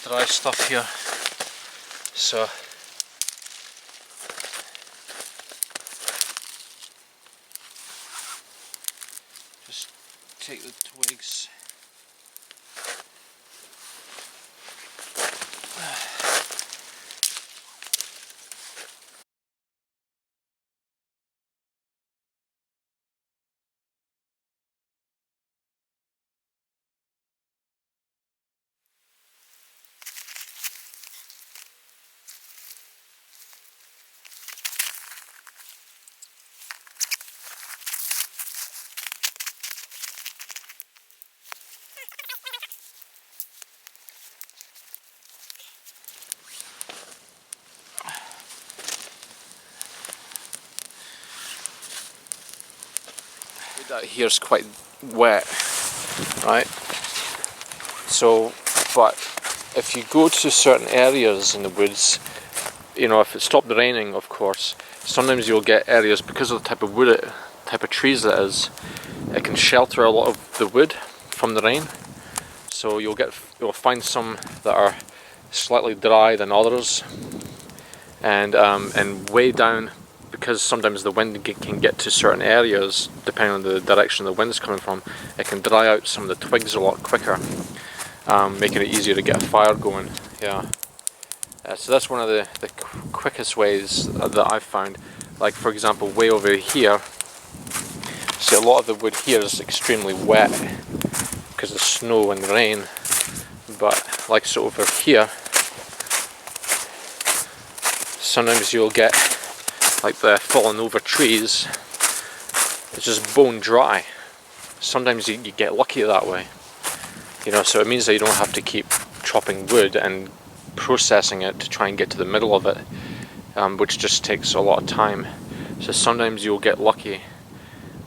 Dry stuff here, so just take the twigs. That here's quite wet, right? So, but if you go to certain areas in the woods, you know, if it stopped raining, of course, sometimes you'll get areas, because of the type of wood, type of trees it is, it can shelter a lot of the wood from the rain. So you'll find some that are slightly dry than others, and way down, because sometimes the wind can get to certain areas depending on the direction the wind is coming from. It can dry out some of the twigs a lot quicker, making it easier to get a fire going. Yeah. So that's one of the quickest ways that I've found. Like, for example, way over here, see, a lot of the wood here is extremely wet because of snow and rain, but like, so over here, sometimes you'll get like the fallen over trees, it's just bone dry. Sometimes you get lucky that way, you know, so it means that you don't have to keep chopping wood and processing it to try and get to the middle of it, which just takes a lot of time. So sometimes you'll get lucky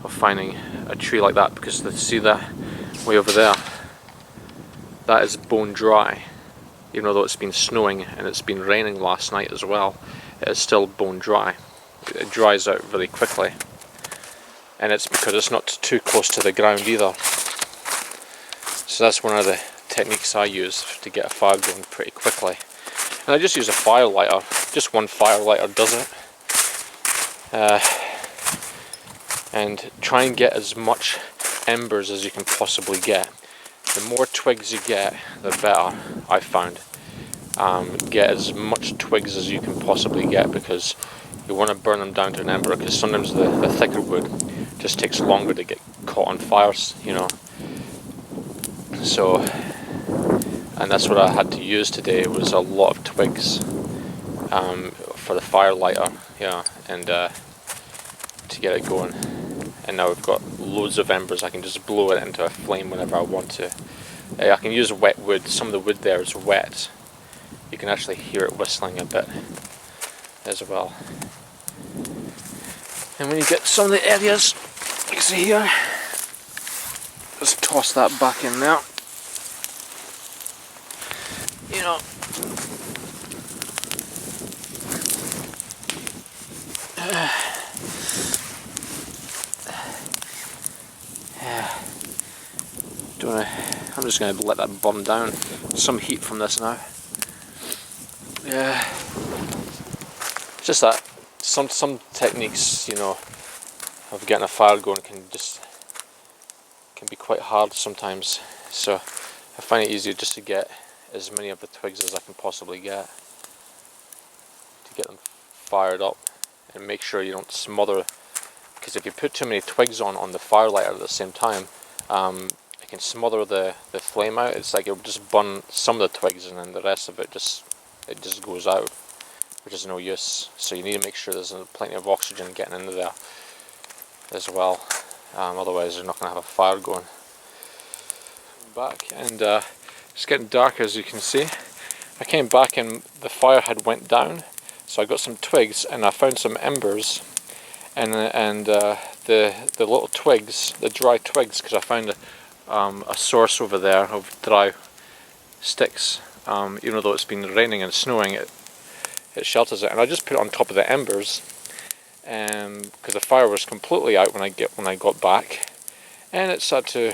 of finding a tree like that, because see that way over there, that is bone dry. Even though it's been snowing and it's been raining last night as well, it is still bone dry. It dries out really quickly, and it's because it's not too close to the ground either. So that's one of the techniques I use to get a fire going pretty quickly. And I just use a fire lighter. Just one fire lighter does it. And try and get as much embers as you can possibly get. The more twigs you get, the better, I've found. Get as much twigs as you can possibly get, because you want to burn them down to an ember, because sometimes the thicker wood just takes longer to get caught on fires, you know. So, and that's what I had to use today, was a lot of twigs for the fire lighter, yeah, and to get it going. And now I've got loads of embers. I can just blow it into a flame whenever I want to. I can use wet wood. Some of the wood there is wet. You can actually hear it whistling a bit as well. And when you get some of the areas, you see here, let's toss that back in now. You know, I'm just going to let that burn down. Some heat from this now. Yeah, just that some techniques, you know, of getting a fire going can be quite hard sometimes. So I find it easier just to get as many of the twigs as I can possibly get to get them fired up, and make sure you don't smother, because if you put too many twigs on the fire lighter at the same time, it can smother the flame out. It's like it will just burn some of the twigs, and then the rest of it just goes out, which is no use. So you need to make sure there's plenty of oxygen getting into there as well, otherwise you're not going to have a fire going. Back, and it's getting dark, as you can see. I came back and the fire had went down, so I got some twigs and I found some embers, and the little twigs, the dry twigs, because I found a source over there of dry sticks. Even though it's been raining and snowing, it shelters it, and I just put it on top of the embers, because the fire was completely out when I got back, and it started to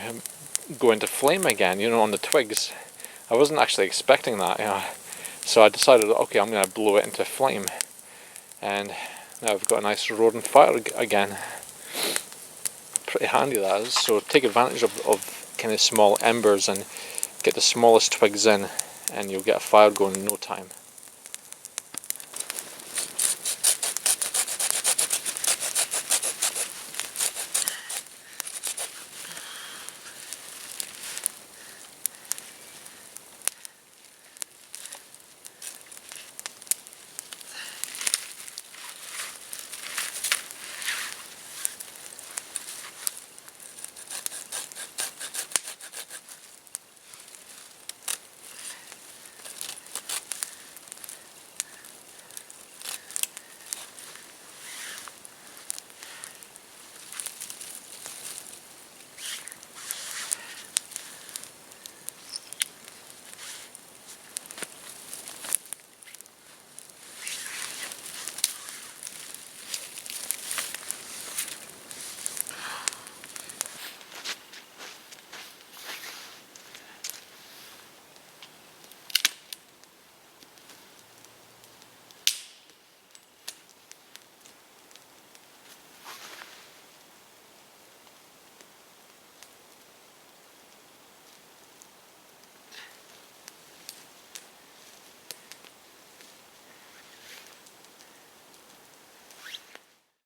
go into flame again, you know, on the twigs. I wasn't actually expecting that, you know. So I decided, okay, I'm going to blow it into flame. And now I've got a nice roaring fire again. Pretty handy that is. So take advantage of kind of small embers and get the smallest twigs in, and you'll get a fire going in no time.